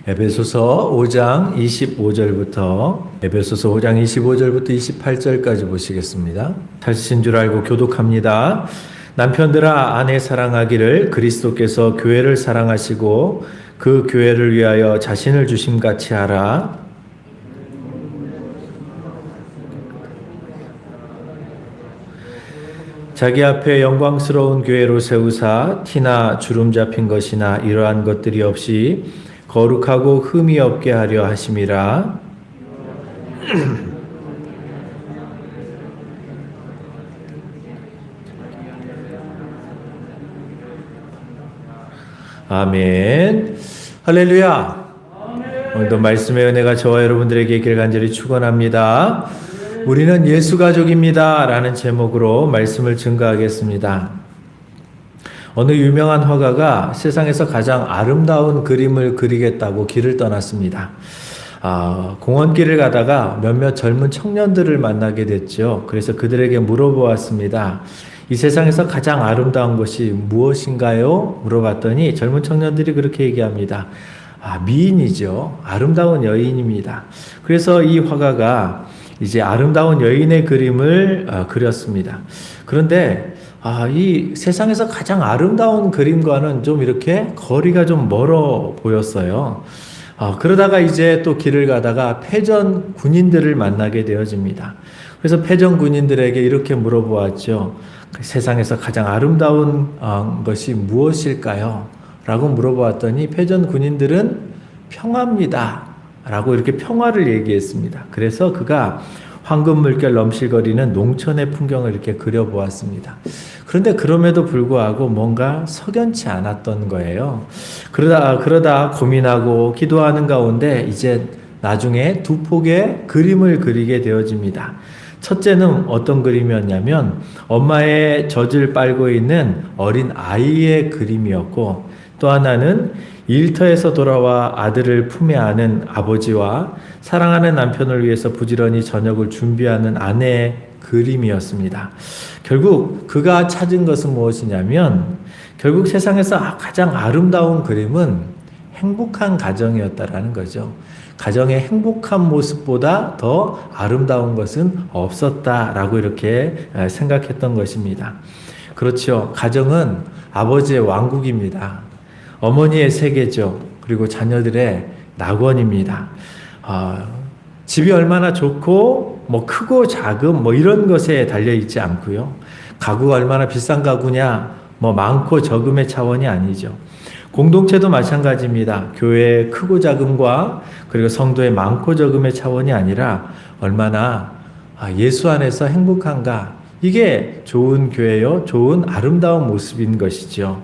에베소서 5장 25절부터 28절까지 보시겠습니다. 찾으신 줄 알고 교독합니다. 남편들아 아내 사랑하기를 그리스도께서 교회를 사랑하시고 그 교회를 위하여 자신을 주심같이 하라. 자기 앞에 영광스러운 교회로 세우사 티나 주름 잡힌 것이나 이러한 것들이 없이 거룩하고 흠이 없게 하려 하심이라. 아멘. 할렐루야. 오늘도 말씀의 은혜가 저와 여러분들에게 있기를 간절히 축원합니다. 우리는 예수 가족입니다 라는 제목으로 말씀을 증거하겠습니다. 어느 유명한 화가가 세상에서 가장 아름다운 그림을 그리겠다고 길을 떠났습니다. 공원길을 가다가 몇몇 젊은 청년들을 만나게 됐죠. 그래서 그들에게 물어보았습니다. 이 세상에서 가장 아름다운 것이 무엇인가요? 물어봤더니 젊은 청년들이 그렇게 얘기합니다. 미인이죠. 아름다운 여인입니다. 그래서 이 화가가 이제 아름다운 여인의 그림을 그렸습니다. 그런데 이 세상에서 가장 아름다운 그림과는 좀 이렇게 거리가 좀 멀어 보였어요. 그러다가 이제 또 길을 가다가 패전 군인들을 만나게 되어집니다. 그래서 패전 군인들에게 이렇게 물어보았죠. 세상에서 가장 아름다운 것이 무엇일까요? 라고 물어보았더니 패전 군인들은 평화입니다 라고 이렇게 평화를 얘기했습니다. 그래서 그가 황금 물결 넘실거리는 농촌의 풍경을 이렇게 그려보았습니다. 그런데 그럼에도 불구하고 뭔가 석연치 않았던 거예요. 그러다 고민하고 기도하는 가운데 이제 나중에 두 폭의 그림을 그리게 되어집니다. 첫째는 어떤 그림이었냐면 엄마의 젖을 빨고 있는 어린 아이의 그림이었고, 또 하나는 일터에서 돌아와 아들을 품에 안은 아버지와 사랑하는 남편을 위해서 부지런히 저녁을 준비하는 아내의 그림이었습니다. 결국 그가 찾은 것은 무엇이냐면, 결국 세상에서 가장 아름다운 그림은 행복한 가정이었다라는 거죠. 가정의 행복한 모습보다 더 아름다운 것은 없었다라고 이렇게 생각했던 것입니다. 그렇죠. 가정은 아버지의 왕국입니다. 어머니의 세계죠. 그리고 자녀들의 낙원입니다. 집이 얼마나 좋고 뭐 크고 작은 뭐 이런 것에 달려있지 않고요. 가구가 얼마나 비싼 가구냐, 뭐 많고 적음의 차원이 아니죠. 공동체도 마찬가지입니다. 교회의 크고 작음과 그리고 성도의 많고 적음의 차원이 아니라 얼마나 예수 안에서 행복한가, 이게 좋은 교회요, 좋은 아름다운 모습인 것이죠.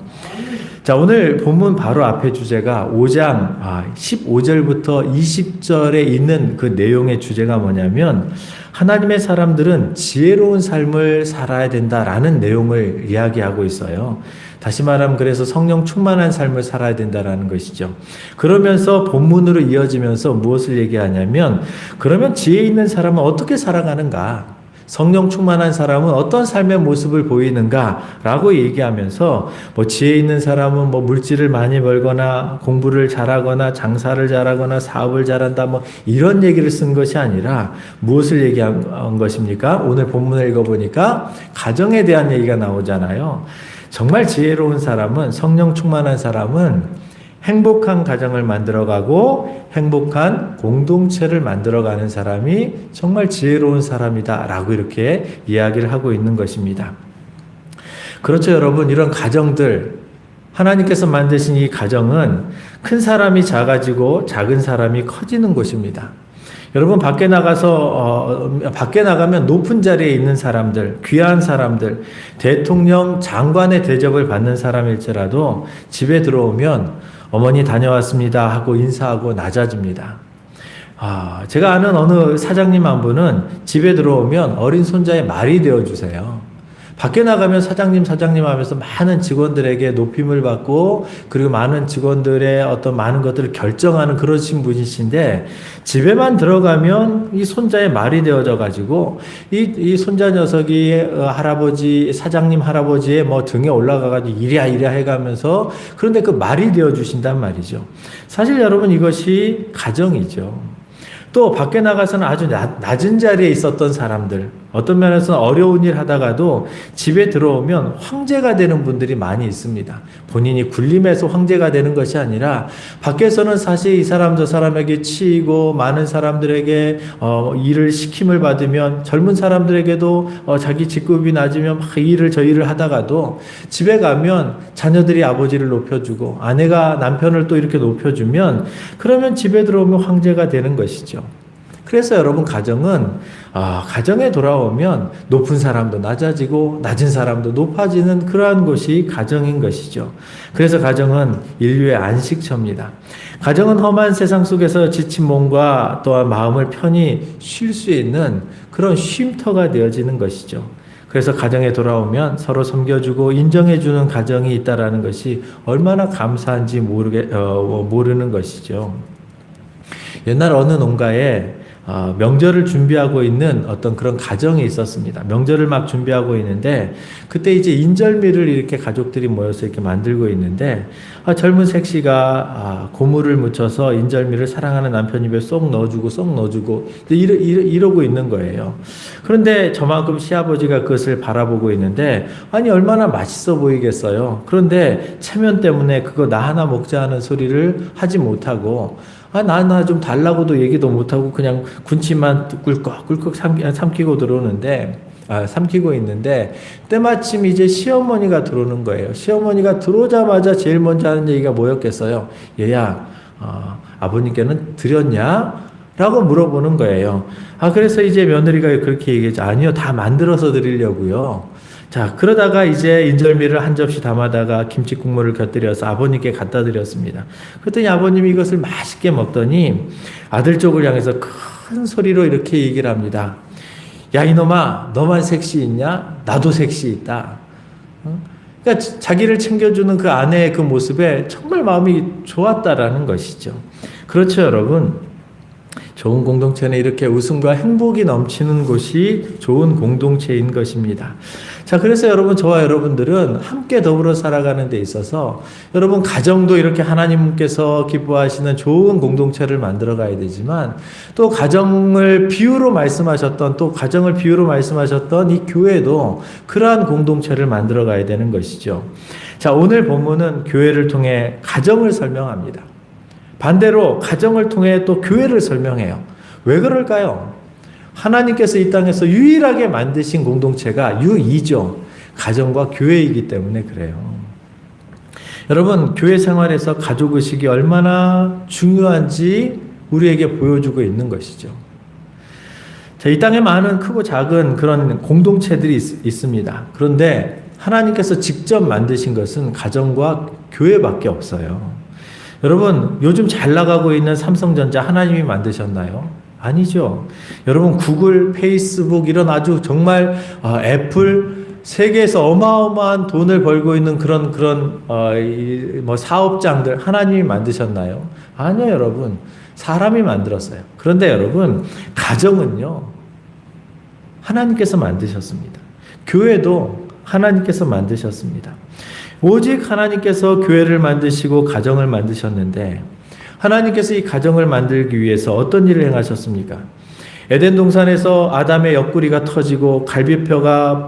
자, 오늘 본문 바로 앞에 주제가 5장 15절부터 20절에 있는 그 내용의 주제가 뭐냐면, 하나님의 사람들은 지혜로운 삶을 살아야 된다라는 내용을 이야기하고 있어요. 다시 말하면 그래서 성령 충만한 삶을 살아야 된다라는 것이죠. 그러면서 본문으로 이어지면서 무엇을 얘기하냐면, 그러면 지혜 있는 사람은 어떻게 살아가는가? 성령 충만한 사람은 어떤 삶의 모습을 보이는가? 라고 얘기하면서 뭐 지혜 있는 사람은 뭐 물질을 많이 벌거나 공부를 잘하거나 장사를 잘하거나 사업을 잘한다, 뭐 이런 얘기를 쓴 것이 아니라 무엇을 얘기한 것입니까? 오늘 본문을 읽어보니까 가정에 대한 얘기가 나오잖아요. 정말 지혜로운 사람은, 성령 충만한 사람은 행복한 가정을 만들어가고 행복한 공동체를 만들어가는 사람이 정말 지혜로운 사람이다 라고 이렇게 이야기를 하고 있는 것입니다. 그렇죠, 여러분. 이런 가정들, 하나님께서 만드신 이 가정은 큰 사람이 작아지고 작은 사람이 커지는 곳입니다. 여러분, 밖에 나가면 높은 자리에 있는 사람들, 귀한 사람들, 대통령, 장관의 대접을 받는 사람일지라도 집에 들어오면 어머니 다녀왔습니다 하고 인사하고 낮아집니다. 제가 아는 어느 사장님 한 분은 집에 들어오면 어린 손자의 말이 되어주세요. 밖에 나가면 사장님 하면서 많은 직원들에게 높임을 받고 그리고 많은 직원들의 어떤 많은 것들을 결정하는 그러신 분이신데 집에만 들어가면 이 손자의 말이 되어져 가지고 이 손자 녀석이 할아버지 사장님 할아버지의 뭐 등에 올라가 가지고 이랴 해가면서 그런데 그 말이 되어 주신단 말이죠. 사실 여러분 이것이 가정이죠. 또 밖에 나가서는 아주 낮은 자리에 있었던 사람들, 어떤 면에서는 어려운 일 하다가도 집에 들어오면 황제가 되는 분들이 많이 있습니다. 본인이 굴림에서 황제가 되는 것이 아니라 밖에서는 사실 이 사람 저 사람에게 치이고 많은 사람들에게 일을 시킴을 받으면 젊은 사람들에게도 자기 직급이 낮으면 막 이 일을 저 일을 하다가도 집에 가면 자녀들이 아버지를 높여주고 아내가 남편을 또 이렇게 높여주면 그러면 집에 들어오면 황제가 되는 것이죠. 그래서 여러분 가정에 돌아오면 높은 사람도 낮아지고 낮은 사람도 높아지는 그러한 곳이 가정인 것이죠. 그래서 가정은 인류의 안식처입니다. 가정은 험한 세상 속에서 지친 몸과 또한 마음을 편히 쉴 수 있는 그런 쉼터가 되어지는 것이죠. 그래서 가정에 돌아오면 서로 섬겨주고 인정해주는 가정이 있다라는 것이 얼마나 감사한지 모르는 것이죠. 옛날 어느 농가에 명절을 준비하고 있는 어떤 그런 가정이 있었습니다. 명절을 막 준비하고 있는데 그때 이제 인절미를 이렇게 가족들이 모여서 이렇게 만들고 있는데 젊은 색시가 고무를 묻혀서 인절미를 사랑하는 남편 입에 쏙 넣어주고 이러고 있는 거예요. 그런데 저만큼 시아버지가 그것을 바라보고 있는데 아니 얼마나 맛있어 보이겠어요. 그런데 체면 때문에 그거 나 하나 먹자 하는 소리를 하지 못하고 나 좀 달라고도 얘기도 못하고 그냥 군침만 꿀꺽 삼키고 들어오는데, 삼키고 있는데, 때마침 이제 시어머니가 들어오는 거예요. 시어머니가 들어오자마자 제일 먼저 하는 얘기가 뭐였겠어요? 얘야, 아버님께는 드렸냐? 라고 물어보는 거예요. 그래서 이제 며느리가 그렇게 얘기했죠. 아니요, 다 만들어서 드리려고요. 자, 그러다가 이제 인절미를 한 접시 담아다가 김치 국물을 곁들여서 아버님께 갖다 드렸습니다. 그랬더니 아버님이 이것을 맛있게 먹더니 아들 쪽을 향해서 큰 소리로 이렇게 얘기를 합니다. 야, 이놈아, 너만 색시 있냐? 나도 색시 있다. 그러니까 자기를 챙겨주는 그 아내의 그 모습에 정말 마음이 좋았다라는 것이죠. 그렇죠, 여러분. 좋은 공동체는 이렇게 웃음과 행복이 넘치는 곳이 좋은 공동체인 것입니다. 자, 그래서 여러분, 저와 여러분들은 함께 더불어 살아가는 데 있어서 여러분 가정도 이렇게 하나님께서 기뻐하시는 좋은 공동체를 만들어 가야 되지만 또 가정을 비유로 말씀하셨던 이 교회도 그러한 공동체를 만들어 가야 되는 것이죠. 자, 오늘 본문은 교회를 통해 가정을 설명합니다. 반대로 가정을 통해 또 교회를 설명해요. 왜 그럴까요? 하나님께서 이 땅에서 유일하게 만드신 공동체가 유이죠. 가정과 교회이기 때문에 그래요. 여러분, 교회 생활에서 가족의식이 얼마나 중요한지 우리에게 보여주고 있는 것이죠. 자, 이 땅에 많은 크고 작은 그런 공동체들이 있습니다. 그런데 하나님께서 직접 만드신 것은 가정과 교회밖에 없어요. 여러분, 요즘 잘 나가고 있는 삼성전자 하나님이 만드셨나요? 아니죠. 여러분, 구글, 페이스북 이런 아주 정말 애플 세계에서 어마어마한 돈을 벌고 있는 그런 사업장들 하나님이 만드셨나요? 아니요, 여러분. 사람이 만들었어요. 그런데 여러분, 가정은요, 하나님께서 만드셨습니다. 교회도 하나님께서 만드셨습니다. 오직 하나님께서 교회를 만드시고 가정을 만드셨는데 하나님께서 이 가정을 만들기 위해서 어떤 일을 행하셨습니까? 에덴 동산에서 아담의 옆구리가 터지고 갈비뼈가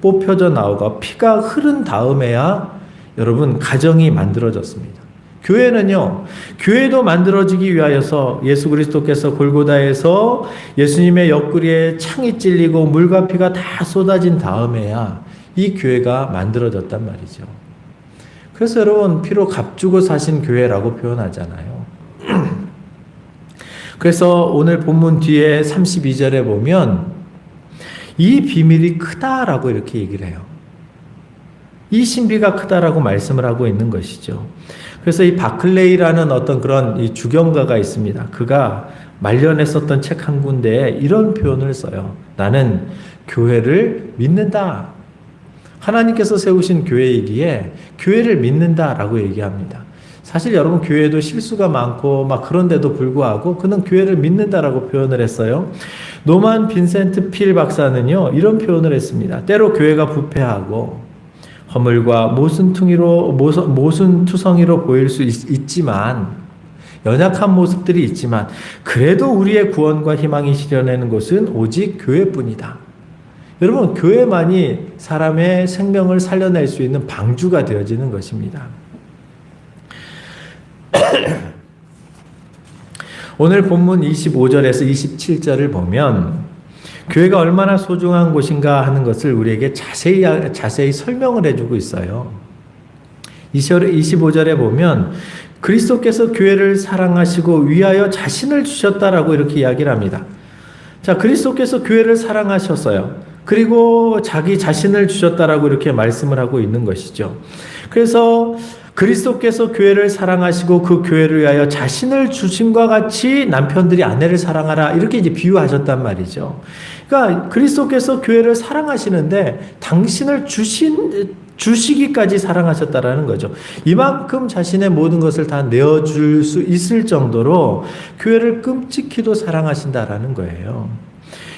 뽑혀져 나오고 피가 흐른 다음에야 여러분 가정이 만들어졌습니다. 교회는요, 교회도 만들어지기 위하여서 예수 그리스도께서 골고다에서 예수님의 옆구리에 창이 찔리고 물과 피가 다 쏟아진 다음에야 이 교회가 만들어졌단 말이죠. 그래서 여러분, 피로 값주고 사신 교회라고 표현하잖아요. 그래서 오늘 본문 뒤에 32절에 보면 이 비밀이 크다라고 이렇게 얘기를 해요. 이 신비가 크다라고 말씀을 하고 있는 것이죠. 그래서 이 바클레이라는 어떤 그런 이 주경가가 있습니다. 그가 말년했었던 책 한 군데에 이런 표현을 써요. 나는 교회를 믿는다. 하나님께서 세우신 교회이기에 교회를 믿는다라고 얘기합니다. 사실 여러분 교회도 실수가 많고 막 그런데도 불구하고 그는 교회를 믿는다라고 표현을 했어요. 노만 빈센트 필 박사는요 이런 표현을 했습니다. 때로 교회가 부패하고 허물과 모순투성이로 보일 수 있지만 연약한 모습들이 있지만 그래도 우리의 구원과 희망이 실현되는 곳은 오직 교회뿐이다. 여러분 교회만이 사람의 생명을 살려낼 수 있는 방주가 되어지는 것입니다. 오늘 본문 25절에서 27절을 보면 교회가 얼마나 소중한 곳인가 하는 것을 우리에게 자세히 설명을 해주고 있어요. 25절에 보면 그리스도께서 교회를 사랑하시고 위하여 자신을 주셨다라고 이렇게 이야기를 합니다. 자, 그리스도께서 교회를 사랑하셨어요. 그리고 자기 자신을 주셨다라고 이렇게 말씀을 하고 있는 것이죠. 그래서 그리스도께서 교회를 사랑하시고 그 교회를 위하여 자신을 주심과 같이 남편들이 아내를 사랑하라 이렇게 이제 비유하셨단 말이죠. 그러니까 그리스도께서 교회를 사랑하시는데 당신을 주시기까지 사랑하셨다라는 거죠. 이만큼 자신의 모든 것을 다 내어줄 수 있을 정도로 교회를 끔찍히도 사랑하신다라는 거예요.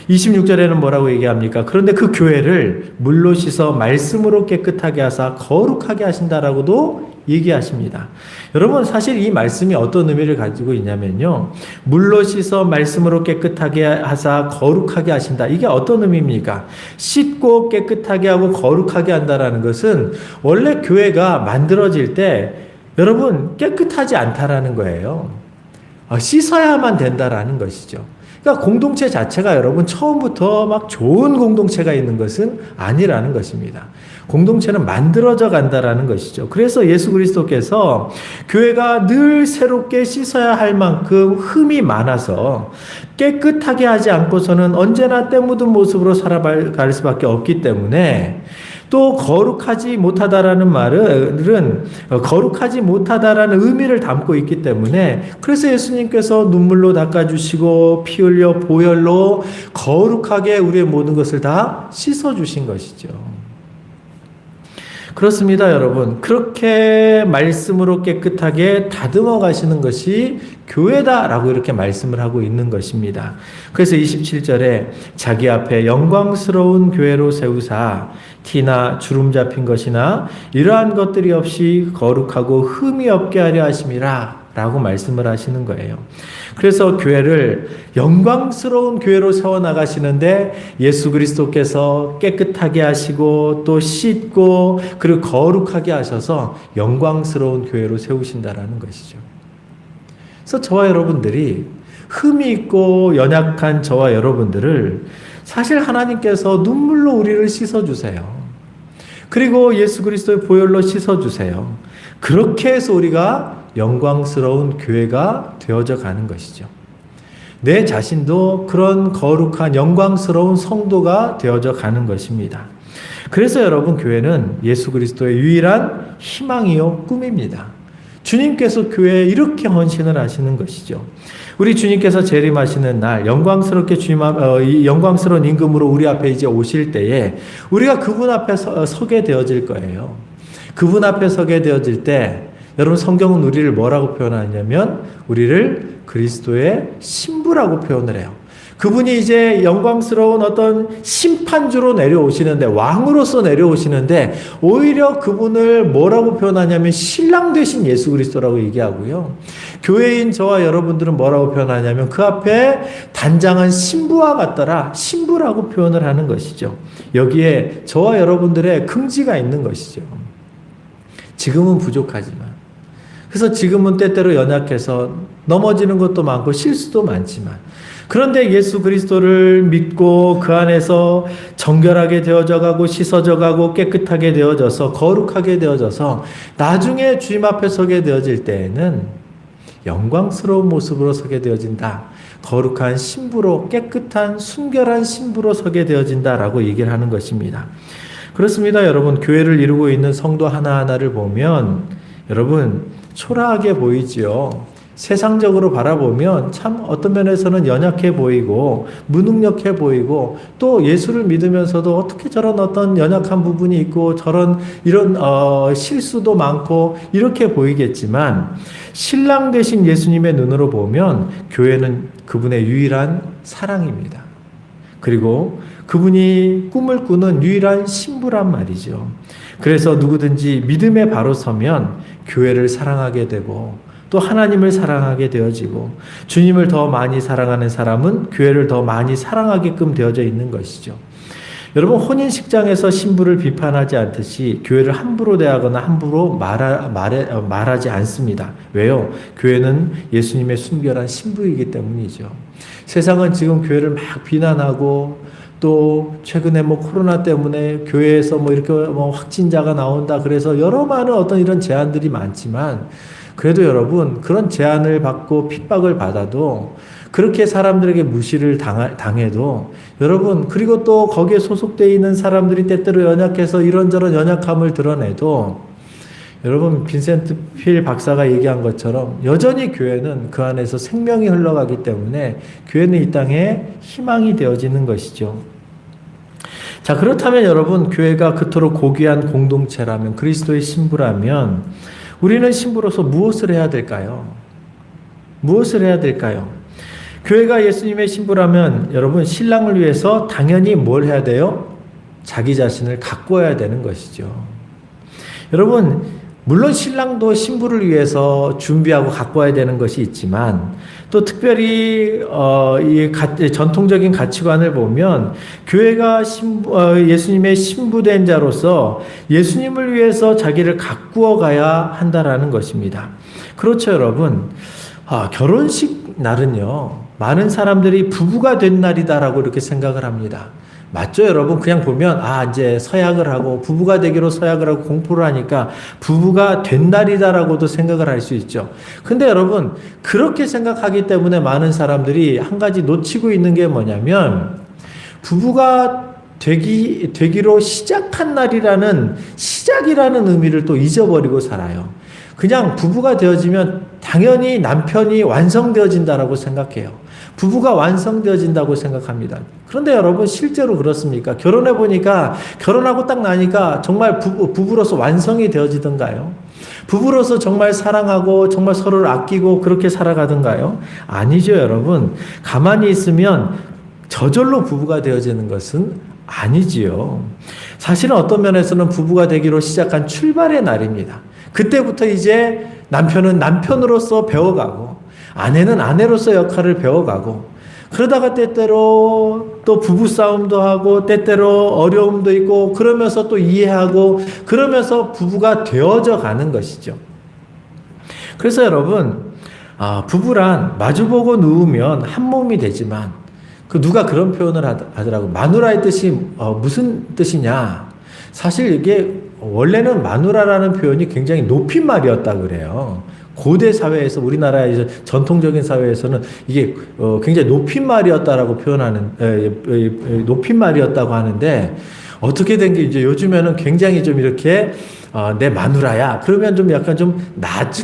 26절에는 뭐라고 얘기합니까? 그런데 그 교회를 물로 씻어 말씀으로 깨끗하게 하사 거룩하게 하신다라고도 얘기하십니다. 여러분 사실 이 말씀이 어떤 의미를 가지고 있냐면요. 물로 씻어 말씀으로 깨끗하게 하사 거룩하게 하신다. 이게 어떤 의미입니까? 씻고 깨끗하게 하고 거룩하게 한다라는 것은 원래 교회가 만들어질 때 여러분 깨끗하지 않다라는 거예요. 씻어야만 된다라는 것이죠. 그러니까 공동체 자체가 여러분 처음부터 막 좋은 공동체가 있는 것은 아니라는 것입니다. 공동체는 만들어져 간다라는 것이죠. 그래서 예수 그리스도께서 교회가 늘 새롭게 씻어야 할 만큼 흠이 많아서 깨끗하게 하지 않고서는 언제나 때 묻은 모습으로 살아갈 수밖에 없기 때문에 또 거룩하지 못하다라는 말은 거룩하지 못하다라는 의미를 담고 있기 때문에 그래서 예수님께서 눈물로 닦아주시고 피 흘려 보혈로 거룩하게 우리의 모든 것을 다 씻어주신 것이죠. 그렇습니다, 여러분. 그렇게 말씀으로 깨끗하게 다듬어 가시는 것이 교회다라고 이렇게 말씀을 하고 있는 것입니다. 그래서 27절에 자기 앞에 영광스러운 교회로 세우사 티나 주름 잡힌 것이나 이러한 것들이 없이 거룩하고 흠이 없게 하려 하심이라 라고 말씀을 하시는 거예요. 그래서 교회를 영광스러운 교회로 세워나가시는데 예수 그리스도께서 깨끗하게 하시고 또 씻고 그리고 거룩하게 하셔서 영광스러운 교회로 세우신다라는 것이죠. 그래서 저와 여러분들이 흠이 있고 연약한 저와 여러분들을 사실 하나님께서 눈물로 우리를 씻어주세요. 그리고 예수 그리스도의 보혈로 씻어주세요. 그렇게 해서 우리가 영광스러운 교회가 되어져 가는 것이죠. 내 자신도 그런 거룩한 영광스러운 성도가 되어져 가는 것입니다. 그래서 여러분 교회는 예수 그리스도의 유일한 희망이요 꿈입니다. 주님께서 교회에 이렇게 헌신을 하시는 것이죠. 우리 주님께서 재림하시는 날 영광스럽게 영광스러운 임금으로 우리 앞에 이제 오실 때에 우리가 그분 앞에 서게 되어질 거예요. 그분 앞에 서게 되어질 때 여러분 성경은 우리를 뭐라고 표현하냐면 우리를 그리스도의 신부라고 표현을 해요. 그분이 이제 영광스러운 어떤 심판주로 내려오시는데 왕으로서 내려오시는데 오히려 그분을 뭐라고 표현하냐면 신랑 되신 예수 그리스도라고 얘기하고요. 교회인 저와 여러분들은 뭐라고 표현하냐면 그 앞에 단장한 신부와 같더라 신부라고 표현을 하는 것이죠. 여기에 저와 여러분들의 긍지가 있는 것이죠. 지금은 부족하지만 그래서 지금은 때때로 연약해서 넘어지는 것도 많고 실수도 많지만 그런데 예수 그리스도를 믿고 그 안에서 정결하게 되어져 가고 씻어져 가고 깨끗하게 되어져서 거룩하게 되어져서 나중에 주님 앞에 서게 되어질 때에는 영광스러운 모습으로 서게 되어진다. 거룩한 신부로 깨끗한 순결한 신부로 서게 되어진다라고 얘기를 하는 것입니다. 그렇습니다, 여러분. 교회를 이루고 있는 성도 하나하나를 보면 여러분 초라하게 보이지요. 세상적으로 바라보면 참 어떤 면에서는 연약해 보이고 무능력해 보이고 또 예수를 믿으면서도 어떻게 저런 어떤 연약한 부분이 있고 저런 이런 실수도 많고 이렇게 보이겠지만 신랑 되신 예수님의 눈으로 보면 교회는 그분의 유일한 사랑입니다. 그리고 그분이 꿈을 꾸는 유일한 신부란 말이죠. 그래서 누구든지 믿음에 바로 서면 교회를 사랑하게 되고 또 하나님을 사랑하게 되어지고 주님을 더 많이 사랑하는 사람은 교회를 더 많이 사랑하게끔 되어져 있는 것이죠. 여러분 혼인식장에서 신부를 비판하지 않듯이 교회를 함부로 대하거나 함부로 말하지 않습니다. 왜요? 교회는 예수님의 순결한 신부이기 때문이죠. 세상은 지금 교회를 막 비난하고 또 최근에 코로나 때문에 교회에서 이렇게 확진자가 나온다 그래서 여러 많은 어떤 이런 제안들이 많지만 그래도 여러분 그런 제안을 받고 핍박을 받아도 그렇게 사람들에게 무시를 당해도 여러분 그리고 또 거기에 소속되어 있는 사람들이 때때로 연약해서 이런저런 연약함을 드러내도 여러분 빈센트 필 박사가 얘기한 것처럼 여전히 교회는 그 안에서 생명이 흘러가기 때문에 교회는 이 땅에 희망이 되어지는 것이죠. 자, 그렇다면 여러분 교회가 그토록 고귀한 공동체라면 그리스도의 신부라면 우리는 신부로서 무엇을 해야 될까요? 무엇을 해야 될까요? 교회가 예수님의 신부라면 여러분 신랑을 위해서 당연히 뭘 해야 돼요? 자기 자신을 가꿔야 되는 것이죠. 여러분 물론 신랑도 신부를 위해서 준비하고 가꿔야 되는 것이 있지만 또 특별히 이 전통적인 가치관을 보면 교회가 예수님의 신부된 자로서 예수님을 위해서 자기를 가꾸어 가야 한다라는 것입니다. 그렇죠, 여러분. 결혼식 날은요, 많은 사람들이 부부가 된 날이다라고 이렇게 생각을 합니다. 맞죠, 여러분? 그냥 보면 이제 서약을 하고 부부가 되기로 서약을 하고 공포를 하니까 부부가 된 날이다라고도 생각을 할 수 있죠. 근데 여러분 그렇게 생각하기 때문에 많은 사람들이 한 가지 놓치고 있는 게 뭐냐면 부부가 되기로 시작한 날이라는 시작이라는 의미를 또 잊어버리고 살아요. 그냥 부부가 되어지면 당연히 남편이 완성되어진다라고 생각해요. 부부가 완성되어진다고 생각합니다. 그런데 여러분 실제로 그렇습니까? 결혼해보니까 결혼하고 딱 나니까 정말 부부로서 완성이 되어지던가요? 부부로서 정말 사랑하고 정말 서로를 아끼고 그렇게 살아가던가요? 아니죠, 여러분. 가만히 있으면 저절로 부부가 되어지는 것은 아니지요. 사실은 어떤 면에서는 부부가 되기로 시작한 출발의 날입니다. 그때부터 이제 남편은 남편으로서 배워가고 아내는 아내로서 역할을 배워가고 그러다가 때때로 또 부부싸움도 하고 때때로 어려움도 있고 그러면서 또 이해하고 그러면서 부부가 되어져 가는 것이죠. 그래서 여러분 부부란 마주보고 누우면 한 몸이 되지만 누가 그런 표현을 하더라고. 마누라의 뜻이 무슨 뜻이냐. 사실 이게 원래는 마누라라는 표현이 굉장히 높임말이었다 그래요. 고대 사회에서 우리나라의 전통적인 사회에서는 이게 굉장히 높임말이었다라고 표현하는 높임말이었다고 하는데 어떻게 된 게 이제 요즘에는 굉장히 좀 이렇게 내 마누라야 그러면 좀 약간 좀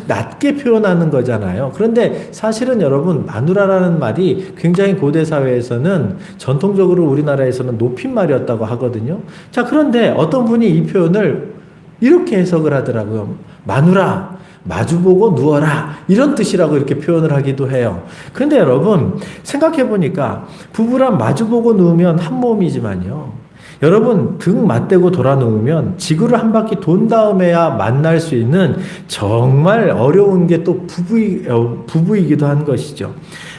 낮게 표현하는 거잖아요. 그런데 사실은 여러분 마누라라는 말이 굉장히 고대 사회에서는 전통적으로 우리나라에서는 높임말이었다고 하거든요. 자, 그런데 어떤 분이 이 표현을 이렇게 해석을 하더라고요. 마누라 마주보고 누워라 이런 뜻이라고 이렇게 표현을 하기도 해요. 그런데 여러분 생각해 보니까 부부란 마주보고 누우면 한 몸이지만요, 여러분 등 맞대고 돌아 누우면 지구를 한 바퀴 돈 다음에야 만날 수 있는 정말 어려운 게 또 부부이기도 한 것이죠.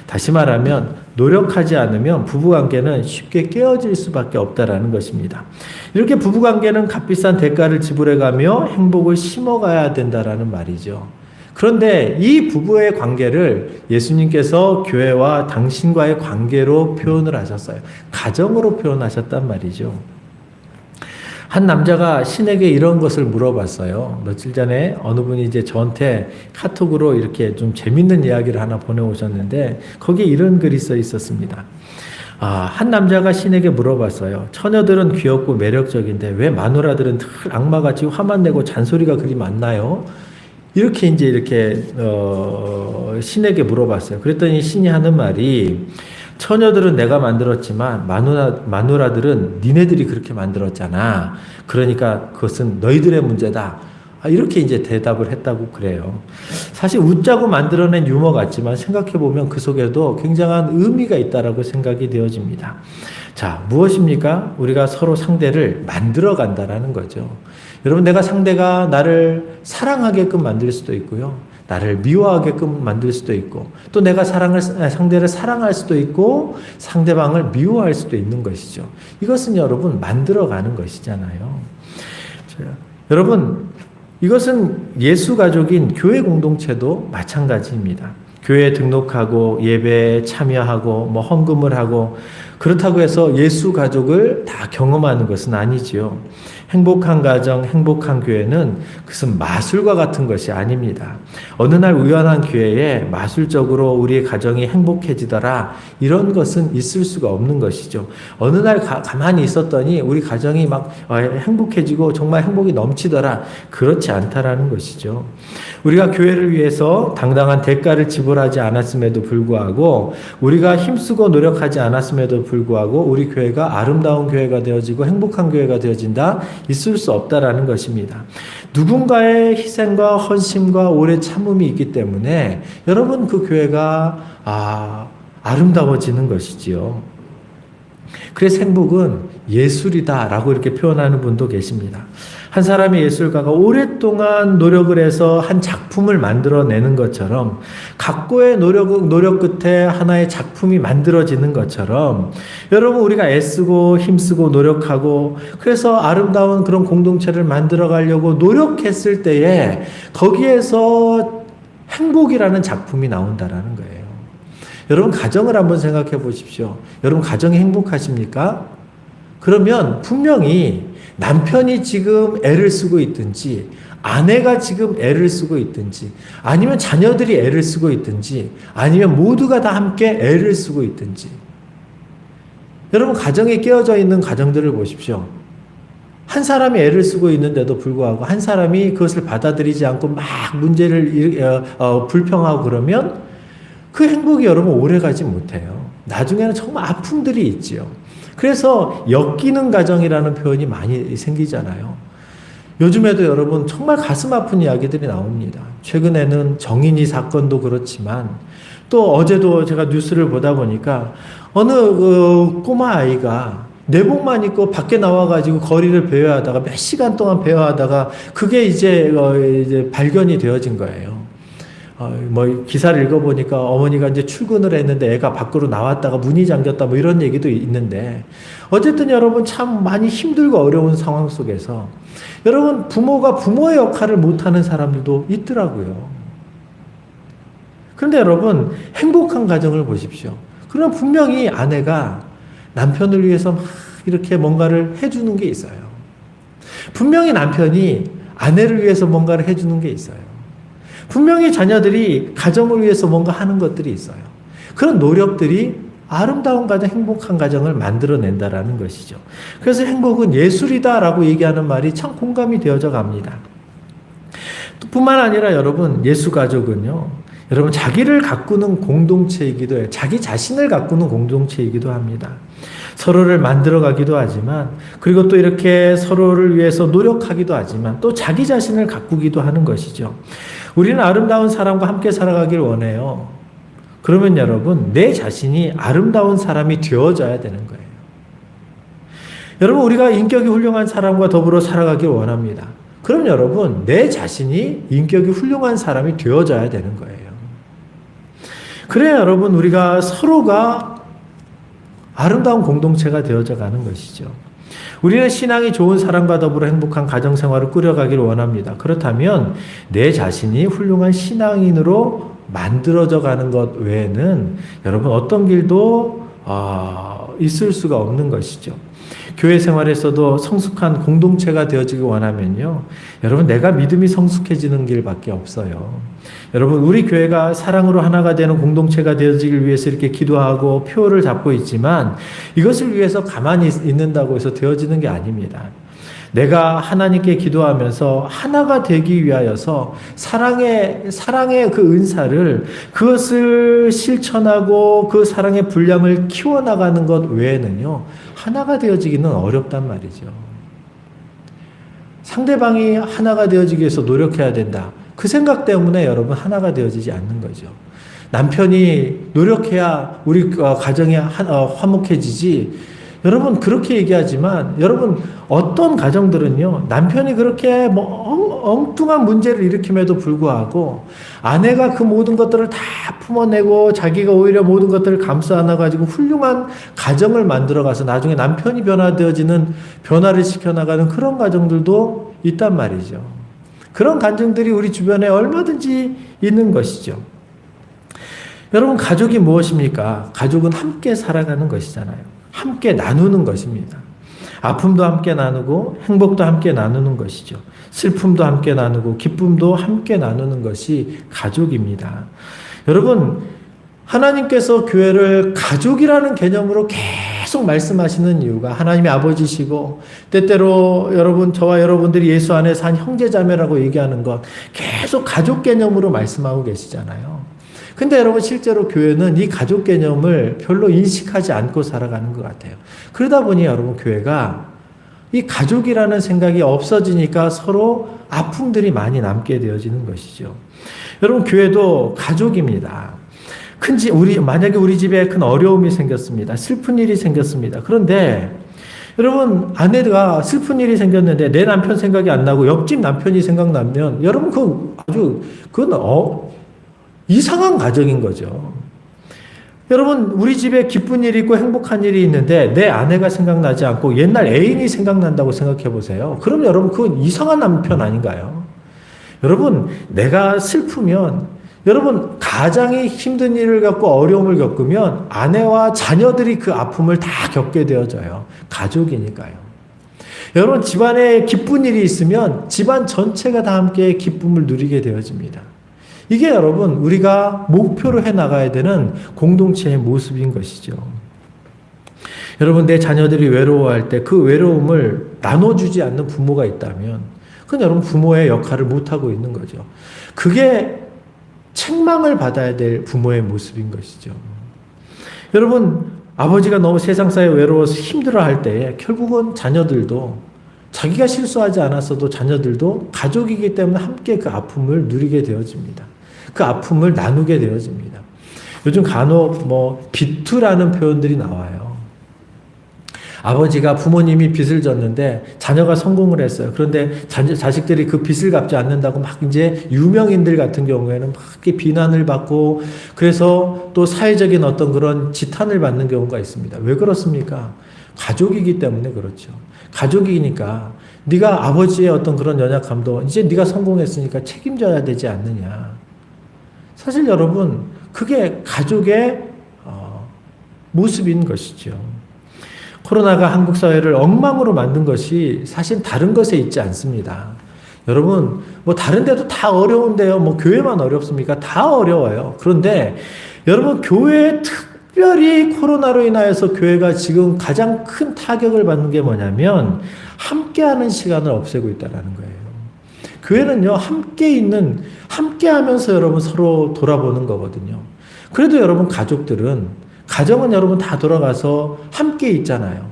다시 말하면 노력하지 않으면 부부관계는 쉽게 깨어질 수밖에 없다라는 것입니다. 이렇게 부부관계는 값비싼 대가를 지불해가며 행복을 심어가야 된다라는 말이죠. 그런데 이 부부의 관계를 예수님께서 교회와 당신과의 관계로 표현을 하셨어요. 가정으로 표현하셨단 말이죠. 한 남자가 신에게 이런 것을 물어봤어요. 며칠 전에 어느 분이 이제 저한테 카톡으로 이렇게 좀 재밌는 이야기를 하나 보내오셨는데 거기에 이런 글이 써 있었습니다. 한 남자가 신에게 물어봤어요. 처녀들은 귀엽고 매력적인데 왜 마누라들은 늘 악마같이 화만 내고 잔소리가 그리 많나요? 이렇게 신에게 물어봤어요. 그랬더니 신이 하는 말이 처녀들은 내가 만들었지만 마누라들은 니네들이 그렇게 만들었잖아. 그러니까 그것은 너희들의 문제다. 이렇게 이제 대답을 했다고 그래요. 사실 웃자고 만들어낸 유머 같지만 생각해보면 그 속에도 굉장한 의미가 있다라고 생각이 되어집니다. 자, 무엇입니까? 우리가 서로 상대를 만들어 간다라는 거죠. 여러분, 내가 상대가 나를 사랑하게끔 만들 수도 있고요. 나를 미워하게끔 만들 수도 있고, 또 내가 상대를 사랑할 수도 있고, 상대방을 미워할 수도 있는 것이죠. 이것은 여러분, 만들어가는 것이잖아요. 여러분, 이것은 예수 가족인 교회 공동체도 마찬가지입니다. 교회에 등록하고 예배에 참여하고 헌금을 하고 그렇다고 해서 예수 가족을 다 경험하는 것은 아니지요. 행복한 가정, 행복한 교회는 그것은 마술과 같은 것이 아닙니다. 어느 날 우연한 기회에 마술적으로 우리의 가정이 행복해지더라, 이런 것은 있을 수가 없는 것이죠. 어느 날 가만히 있었더니 우리 가정이 막 행복해지고 정말 행복이 넘치더라, 그렇지 않다라는 것이죠. 우리가 교회를 위해서 당당한 대가를 지불하지 않았음에도 불구하고, 우리가 힘쓰고 노력하지 않았음에도 불구하고 우리 교회가 아름다운 교회가 되어지고 행복한 교회가 되어진다, 있을 수 없다라는 것입니다. 누군가의 희생과 헌신과 오래 참음이 있기 때문에 여러분, 그 교회가 아름다워지는 것이지요. 그래서 행복은 예술이다라고 이렇게 표현하는 분도 계십니다. 한 사람의 예술가가 오랫동안 노력을 해서 한 작품을 만들어내는 것처럼, 각고의 노력 끝에 하나의 작품이 만들어지는 것처럼, 여러분, 우리가 애쓰고 힘쓰고 노력하고 그래서 아름다운 그런 공동체를 만들어 가려고 노력했을 때에 거기에서 행복이라는 작품이 나온다라는 거예요. 여러분, 가정을 한번 생각해 보십시오. 여러분, 가정이 행복하십니까? 그러면 분명히 남편이 지금 애를 쓰고 있든지, 아내가 지금 애를 쓰고 있든지, 아니면 자녀들이 애를 쓰고 있든지, 아니면 모두가 다 함께 애를 쓰고 있든지, 여러분, 가정에 깨어져 있는 가정들을 보십시오. 한 사람이 애를 쓰고 있는데도 불구하고 한 사람이 그것을 받아들이지 않고 막 문제를 불평하고 그러면 그 행복이 여러분 오래가지 못해요. 나중에는 정말 아픔들이 있지요. 그래서 엮이는 가정이라는 표현이 많이 생기잖아요. 요즘에도 여러분 정말 가슴 아픈 이야기들이 나옵니다. 최근에는 정인이 사건도 그렇지만, 또 어제도 제가 뉴스를 보다 보니까 어느 꼬마 아이가 내복만 입고 밖에 나와가지고 거리를 배회하다가 몇 시간 동안 배회하다가 그게 이제 발견이 되어진 거예요. 기사를 읽어보니까 어머니가 이제 출근을 했는데 애가 밖으로 나왔다가 문이 잠겼다, 이런 얘기도 있는데, 어쨌든 여러분 참 많이 힘들고 어려운 상황 속에서 여러분, 부모가 부모의 역할을 못하는 사람들도 있더라고요. 그런데 여러분, 행복한 가정을 보십시오. 그러나 분명히 아내가 남편을 위해서 막 이렇게 뭔가를 해주는 게 있어요. 분명히 남편이 아내를 위해서 뭔가를 해주는 게 있어요. 분명히 자녀들이 가정을 위해서 뭔가 하는 것들이 있어요. 그런 노력들이 아름다운 가정, 행복한 가정을 만들어낸다라는 것이죠. 그래서 행복은 예술이다라고 얘기하는 말이 참 공감이 되어져 갑니다. 뿐만 아니라 여러분, 예수 가족은요, 여러분 자기를 가꾸는 공동체이기도 해요. 자기 자신을 가꾸는 공동체이기도 합니다. 서로를 만들어가기도 하지만, 그리고 또 이렇게 서로를 위해서 노력하기도 하지만, 또 자기 자신을 가꾸기도 하는 것이죠. 우리는 아름다운 사람과 함께 살아가길 원해요. 그러면 여러분, 내 자신이 아름다운 사람이 되어져야 되는 거예요. 여러분, 우리가 인격이 훌륭한 사람과 더불어 살아가길 원합니다. 그럼 여러분, 내 자신이 인격이 훌륭한 사람이 되어져야 되는 거예요. 그래야 여러분, 우리가 서로가 아름다운 공동체가 되어져 가는 것이죠. 우리는 신앙이 좋은 사람과 더불어 행복한 가정생활을 꾸려가기를 원합니다. 그렇다면 내 자신이 훌륭한 신앙인으로 만들어져 가는 것 외에는 여러분 어떤 길도 있을 수가 없는 것이죠. 교회 생활에서도 성숙한 공동체가 되어지기 원하면요, 여러분 내가 믿음이 성숙해지는 길밖에 없어요. 여러분, 우리 교회가 사랑으로 하나가 되는 공동체가 되어지길 위해서 이렇게 기도하고 표를 잡고 있지만, 이것을 위해서 가만히 있는다고 해서 되어지는 게 아닙니다. 내가 하나님께 기도하면서 하나가 되기 위하여서 사랑의 그 은사를 그것을 실천하고 그 사랑의 분량을 키워나가는 것 외에는요, 하나가 되어지기는 어렵단 말이죠. 상대방이 하나가 되어지기 위해서 노력해야 된다. 그 생각 때문에 여러분 하나가 되어지지 않는 거죠. 남편이 노력해야 우리 가정이 화목해지지. 여러분 그렇게 얘기하지만 여러분 어떤 가정들은요, 남편이 그렇게 엉뚱한 문제를 일으킴에도 불구하고 아내가 그 모든 것들을 다 품어내고 자기가 오히려 모든 것들을 감싸 안아가지고 훌륭한 가정을 만들어가서 나중에 남편이 변화를 시켜나가는 그런 가정들도 있단 말이죠. 그런 가정들이 우리 주변에 얼마든지 있는 것이죠. 여러분 가족이 무엇입니까? 가족은 함께 살아가는 것이잖아요. 함께 나누는 것입니다. 아픔도 함께 나누고 행복도 함께 나누는 것이죠. 슬픔도 함께 나누고 기쁨도 함께 나누는 것이 가족입니다. 여러분 하나님께서 교회를 가족이라는 개념으로 계속 말씀하시는 이유가 하나님이 아버지시고 때때로 저와 여러분들이 예수 안에서 한 형제자매라고 얘기하는 것 계속 가족 개념으로 말씀하고 계시잖아요. 근데 여러분 실제로 교회는 이 가족 개념을 별로 인식하지 않고 살아가는 것 같아요. 그러다 보니 여러분 교회가 이 가족이라는 생각이 없어지니까 서로 아픔들이 많이 남게 되어지는 것이죠. 여러분 교회도 가족입니다. 만약에 우리 집에 큰 어려움이 생겼습니다. 슬픈 일이 생겼습니다. 그런데 여러분 아내가 슬픈 일이 생겼는데 내 남편 생각이 안 나고 옆집 남편이 생각나면 여러분 그건 이상한 가정인 거죠. 여러분 우리 집에 기쁜 일이 있고 행복한 일이 있는데 내 아내가 생각나지 않고 옛날 애인이 생각난다고 생각해 보세요. 그럼 여러분 그건 이상한 남편 아닌가요? 여러분 내가 슬프면 여러분 가장이 힘든 일을 겪고 어려움을 겪으면 아내와 자녀들이 그 아픔을 다 겪게 되어져요. 가족이니까요. 여러분 집안에 기쁜 일이 있으면 집안 전체가 다 함께 기쁨을 누리게 되어집니다. 이게 여러분 우리가 목표로 해나가야 되는 공동체의 모습인 것이죠. 여러분 내 자녀들이 외로워할 때 그 외로움을 나눠주지 않는 부모가 있다면 그건 여러분 부모의 역할을 못하고 있는 거죠. 그게 책망을 받아야 될 부모의 모습인 것이죠. 여러분 아버지가 너무 세상사에 외로워서 힘들어할 때 결국은 자녀들도 자기가 실수하지 않았어도 자녀들도 가족이기 때문에 함께 그 아픔을 누리게 되어집니다. 그 아픔을 나누게 되어집니다. 요즘 간혹 비투라는 표현들이 나와요. 아버지가 부모님이 빚을 졌는데 자녀가 성공을 했어요. 그런데 자식들이 그 빚을 갚지 않는다고 막 이제 유명인들 같은 경우에는 막 이렇게 비난을 받고 그래서 또 사회적인 어떤 그런 지탄을 받는 경우가 있습니다. 왜 그렇습니까? 가족이기 때문에 그렇죠. 가족이니까 네가 아버지의 어떤 그런 연약함도 이제 네가 성공했으니까 책임져야 되지 않느냐. 사실 여러분 그게 가족의 모습인 것이죠. 코로나가 한국 사회를 엉망으로 만든 것이 사실 다른 것에 있지 않습니다. 여러분 다른 데도 다 어려운데요. 교회만 어렵습니까? 다 어려워요. 그런데 여러분 교회에 특별히 코로나로 인하여서 교회가 지금 가장 큰 타격을 받는 게 뭐냐면 함께하는 시간을 없애고 있다는 거예요. 교회는요 함께 하면서 여러분 서로 돌아보는 거거든요. 그래도 여러분 가정은 여러분 다 돌아가서 함께 있잖아요.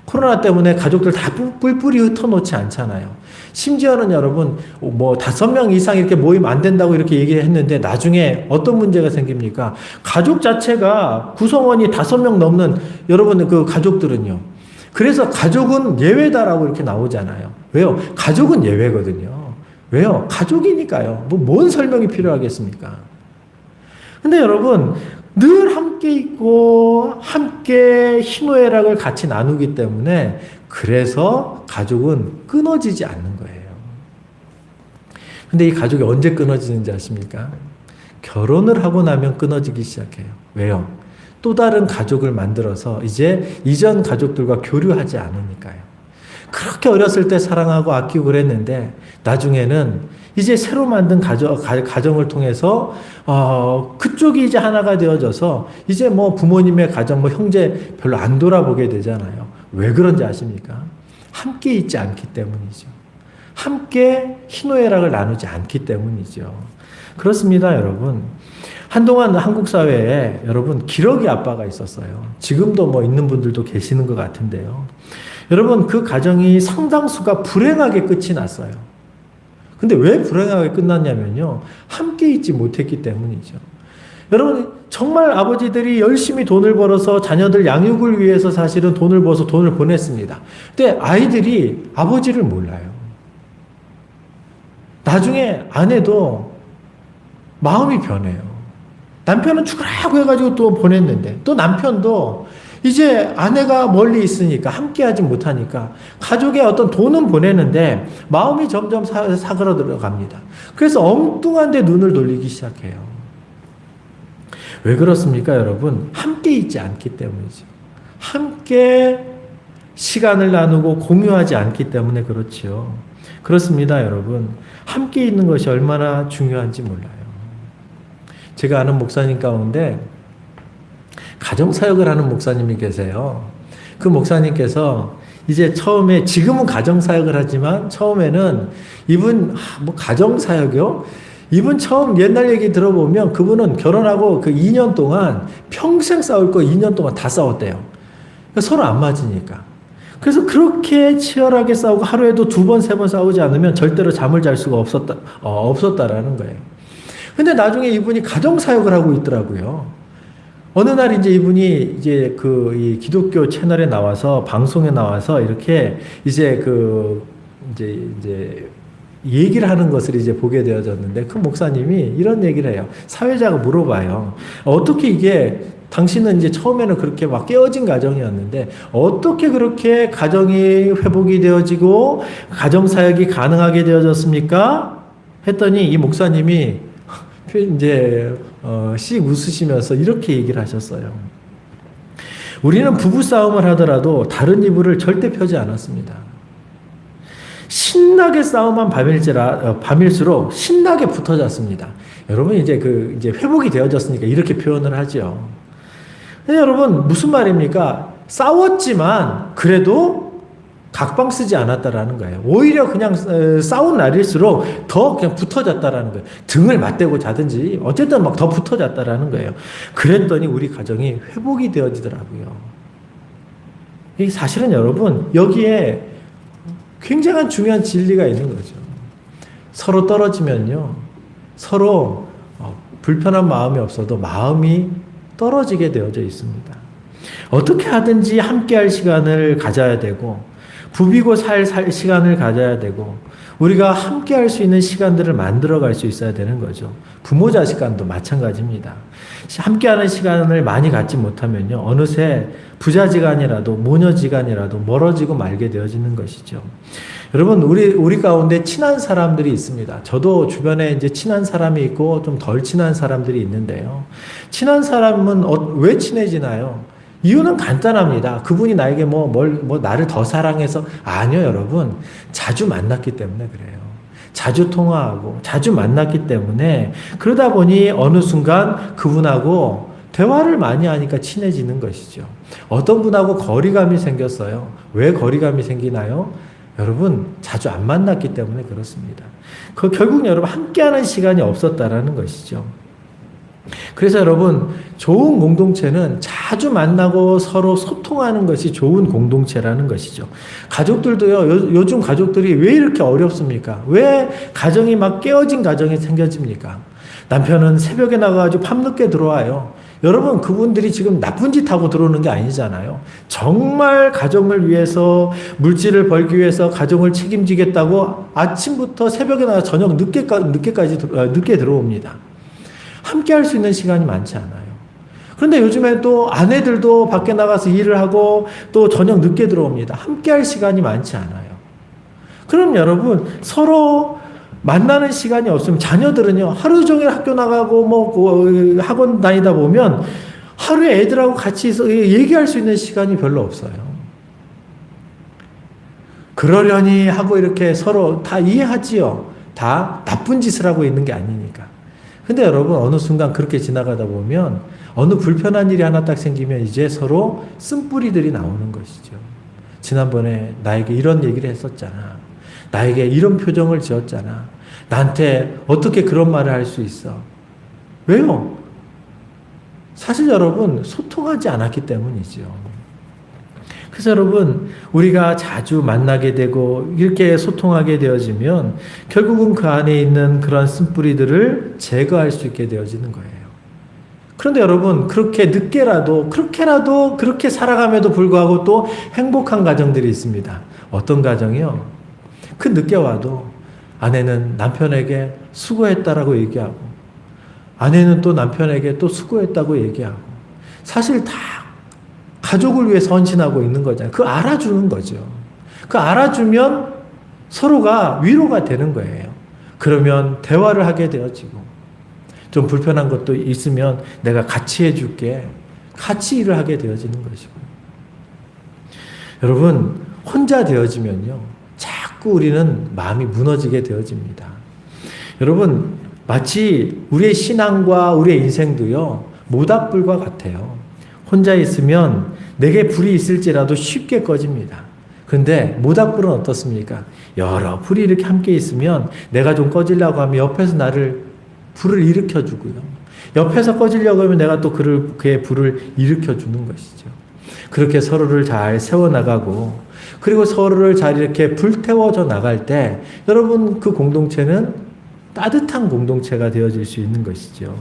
코로나 때문에 가족들 다 뿔뿔이 흩어놓지 않잖아요. 심지어는 여러분 5명 이상 이렇게 모이면 안 된다고 이렇게 얘기했는데 나중에 어떤 문제가 생깁니까? 가족 자체가 구성원이 5명 넘는 여러분 그 가족들은요. 그래서 가족은 예외다라고 이렇게 나오잖아요. 왜요? 가족은 예외거든요. 왜요? 가족이니까요. 뭔 설명이 필요하겠습니까? 근데 여러분 늘 함께 있고 함께 희노애락을 같이 나누기 때문에 그래서 가족은 끊어지지 않는 거예요. 근데 이 가족이 언제 끊어지는지 아십니까? 결혼을 하고 나면 끊어지기 시작해요. 왜요? 또 다른 가족을 만들어서 이제 이전 가족들과 교류하지 않으니까요. 그렇게 어렸을 때 사랑하고 아끼고 그랬는데 나중에는 이제 새로 만든 가정을 통해서 그쪽이 이제 하나가 되어져서 이제 부모님의 가정 형제 별로 안 돌아보게 되잖아요. 왜 그런지 아십니까? 함께 있지 않기 때문이죠. 함께 희노애락을 나누지 않기 때문이죠. 그렇습니다, 여러분. 한동안 한국 사회에 여러분 기러기 아빠가 있었어요. 지금도 뭐 있는 분들도 계시는 것 같은데요. 여러분 그 가정이 상당수가 불행하게 끝이 났어요. 근데 왜 불행하게 끝났냐면요. 함께 있지 못했기 때문이죠. 여러분 정말 아버지들이 열심히 돈을 벌어서 자녀들 양육을 위해서 사실은 돈을 벌어서 돈을 보냈습니다. 근데 아이들이 아버지를 몰라요. 나중에 아내도 마음이 변해요. 남편은 죽으라고 해가지고 또 보냈는데 또 남편도 이제 아내가 멀리 있으니까 함께하지 못하니까 가족의 어떤 돈은 보내는데 마음이 점점 사그라들어 갑니다. 그래서 엉뚱한 데 눈을 돌리기 시작해요. 왜 그렇습니까, 여러분? 함께 있지 않기 때문이죠. 함께 시간을 나누고 공유하지 않기 때문에 그렇지요. 그렇습니다, 여러분. 함께 있는 것이 얼마나 중요한지 몰라요. 제가 아는 목사님 가운데 가정사역을 하는 목사님이 계세요. 그 목사님께서 이제 처음에, 지금은 가정사역을 하지만 처음에는 이분, 가정사역이요? 이분 처음 옛날 얘기 들어보면 그분은 결혼하고 그 2년 동안 평생 싸울 거 2년 동안 다 싸웠대요. 그러니까 서로 안 맞으니까. 그래서 그렇게 치열하게 싸우고 하루에도 2번, 3번 싸우지 않으면 절대로 잠을 잘 수가 없었다라는 거예요. 근데 나중에 이분이 가정사역을 하고 있더라고요. 어느 날 이제 이분이 이제 이 기독교 채널에 나와서, 방송에 나와서 이렇게 이제 이제 얘기를 하는 것을 이제 보게 되어졌는데, 그 목사님이 이런 얘기를 해요. 사회자가 물어봐요. 어떻게 이게, 당신은 이제 처음에는 그렇게 막 깨어진 가정이었는데 어떻게 그렇게 가정이 회복이 되어지고 가정사역이 가능하게 되어졌습니까? 했더니 이 목사님이 이제 씩 웃으시면서 이렇게 얘기를 하셨어요. 우리는 부부싸움을 하더라도 다른 이불을 절대 펴지 않았습니다. 신나게 싸움한 밤일수록 신나게 붙어 잤습니다. 여러분 이제 이제 회복이 되어졌으니까 이렇게 표현을 하죠. 근데 여러분 무슨 말입니까? 싸웠지만 그래도 각방 쓰지 않았다라는 거예요. 오히려 그냥 싸운 날일수록 더 그냥 붙어 잤다라는 거예요. 등을 맞대고 자든지 어쨌든 막 더 붙어 잤다라는 거예요. 그랬더니 우리 가정이 회복이 되어지더라고요. 이 사실은 여러분 여기에 굉장한 중요한 진리가 있는 거죠. 서로 떨어지면요, 서로 불편한 마음이 없어도 마음이 떨어지게 되어져 있습니다. 어떻게 하든지 함께할 시간을 가져야 되고, 부비고 살 시간을 가져야 되고, 우리가 함께할 수 있는 시간들을 만들어갈 수 있어야 되는 거죠. 부모 자식 간도 마찬가지입니다. 함께하는 시간을 많이 갖지 못하면요, 어느새 부자지간이라도 모녀지간이라도 멀어지고 말게 되어지는 것이죠. 여러분 우리 가운데 친한 사람들이 있습니다. 저도 주변에 이제 친한 사람이 있고 좀 덜 친한 사람들이 있는데요. 친한 사람은 왜 친해지나요? 이유는 간단합니다. 그분이 나에게 나를 더 사랑해서, 아니요, 여러분. 자주 만났기 때문에 그래요. 자주 통화하고 자주 만났기 때문에, 그러다 보니 어느 순간 그분하고 대화를 많이 하니까 친해지는 것이죠. 어떤 분하고 거리감이 생겼어요. 왜 거리감이 생기나요? 여러분 자주 안 만났기 때문에 그렇습니다. 결국 여러분 함께하는 시간이 없었다라는 것이죠. 그래서 여러분 좋은 공동체는 자주 만나고 서로 소통하는 것이 좋은 공동체라는 것이죠. 가족들도요, 요즘 가족들이 왜 이렇게 어렵습니까? 왜 가정이 막 깨어진 가정이 생겨집니까? 남편은 새벽에 나가가지고 밤늦게 들어와요. 여러분 그분들이 지금 나쁜 짓 하고 들어오는 게 아니잖아요. 정말 가정을 위해서, 물질을 벌기 위해서 가정을 책임지겠다고 아침부터 새벽에 나가 저녁 늦게 들어옵니다. 함께 할 수 있는 시간이 많지 않아요. 그런데 요즘에 또 아내들도 밖에 나가서 일을 하고 또 저녁 늦게 들어옵니다. 함께 할 시간이 많지 않아요. 그럼 여러분 서로 만나는 시간이 없으면, 자녀들은요 하루 종일 학교 나가고 학원 다니다 보면 하루에 애들하고 같이 얘기할 수 있는 시간이 별로 없어요. 그러려니 하고 이렇게 서로 다 이해하지요. 다 나쁜 짓을 하고 있는 게 아니니까. 근데 여러분 어느 순간 그렇게 지나가다 보면 어느 불편한 일이 하나 딱 생기면 이제 서로 쓴뿌리들이 나오는 것이죠. 지난번에 나에게 이런 얘기를 했었잖아. 나에게 이런 표정을 지었잖아. 나한테 어떻게 그런 말을 할 수 있어? 왜요? 사실 여러분, 소통하지 않았기 때문이죠. 그래서 여러분, 우리가 자주 만나게 되고 이렇게 소통하게 되어지면 결국은 그 안에 있는 그런 쓴뿌리들을 제거할 수 있게 되어지는 거예요. 그런데 여러분, 그렇게 늦게라도, 그렇게 살아감에도 불구하고 또 행복한 가정들이 있습니다. 어떤 가정이요? 그 늦게 와도 아내는 남편에게 수고했다라고 얘기하고, 아내는 또 남편에게 또 수고했다고 얘기하고, 사실 다 가족을 위해서 헌신하고 있는 거잖아요. 그 알아주는 거죠. 그 알아주면 서로가 위로가 되는 거예요. 그러면 대화를 하게 되어지고, 좀 불편한 것도 있으면 내가 같이 해줄게. 같이 일을 하게 되어지는 것이고. 여러분, 혼자 되어지면요, 자꾸 우리는 마음이 무너지게 되어집니다. 여러분, 마치 우리의 신앙과 우리의 인생도요, 모닥불과 같아요. 혼자 있으면 내게 불이 있을지라도 쉽게 꺼집니다. 근데 모닥불은 어떻습니까? 여러 불이 이렇게 함께 있으면 내가 좀 꺼지려고 하면 옆에서 나를 불을 일으켜주고요. 옆에서 꺼지려고 하면 내가 또 그의 불을 일으켜주는 것이죠. 그렇게 서로를 잘 세워나가고, 그리고 서로를 잘 이렇게 불태워져 나갈 때 여러분, 그 공동체는 따뜻한 공동체가 되어질 수 있는 것이죠.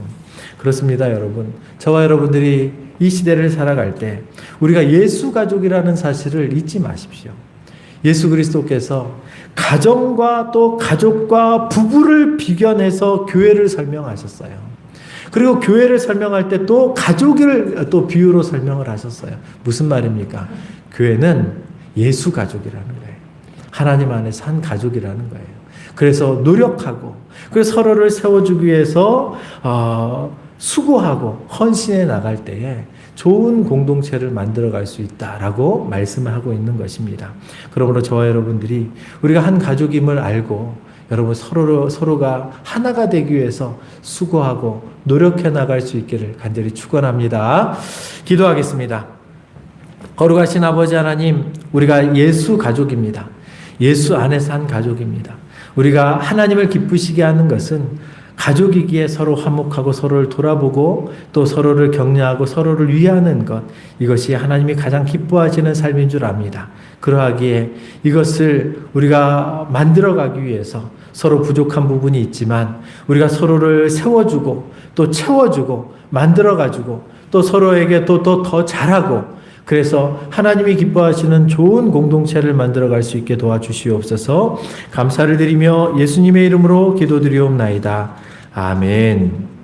그렇습니다, 여러분. 저와 여러분들이 이 시대를 살아갈 때 우리가 예수 가족이라는 사실을 잊지 마십시오. 예수 그리스도께서 가정과 또 가족과 부부를 비견해서 교회를 설명하셨어요. 그리고 교회를 설명할 때 또 가족을 또 비유로 설명을 하셨어요. 무슨 말입니까? 교회는 예수 가족이라는 거예요. 하나님 안에서 한 가족이라는 거예요. 그래서 노력하고, 그래서 서로를 세워주기 위해서 수고하고 헌신해 나갈 때에 좋은 공동체를 만들어갈 수 있다라고 말씀을 하고 있는 것입니다. 그러므로 저와 여러분들이 우리가 한 가족임을 알고, 여러분 서로가 하나가 되기 위해서 수고하고 노력해 나갈 수 있기를 간절히 축원합니다. 기도하겠습니다. 거룩하신 아버지 하나님, 우리가 예수 가족입니다. 예수 안에서 한 가족입니다. 우리가 하나님을 기쁘시게 하는 것은 가족이기에 서로 화목하고 서로를 돌아보고 또 서로를 격려하고 서로를 위하는 것, 이것이 하나님이 가장 기뻐하시는 삶인 줄 압니다. 그러하기에 이것을 우리가 만들어가기 위해서 서로 부족한 부분이 있지만 우리가 서로를 세워주고 또 채워주고 만들어가지고 또 서로에게 또 더 잘하고, 그래서 하나님이 기뻐하시는 좋은 공동체를 만들어갈 수 있게 도와주시옵소서. 감사를 드리며 예수님의 이름으로 기도드리옵나이다. 아멘.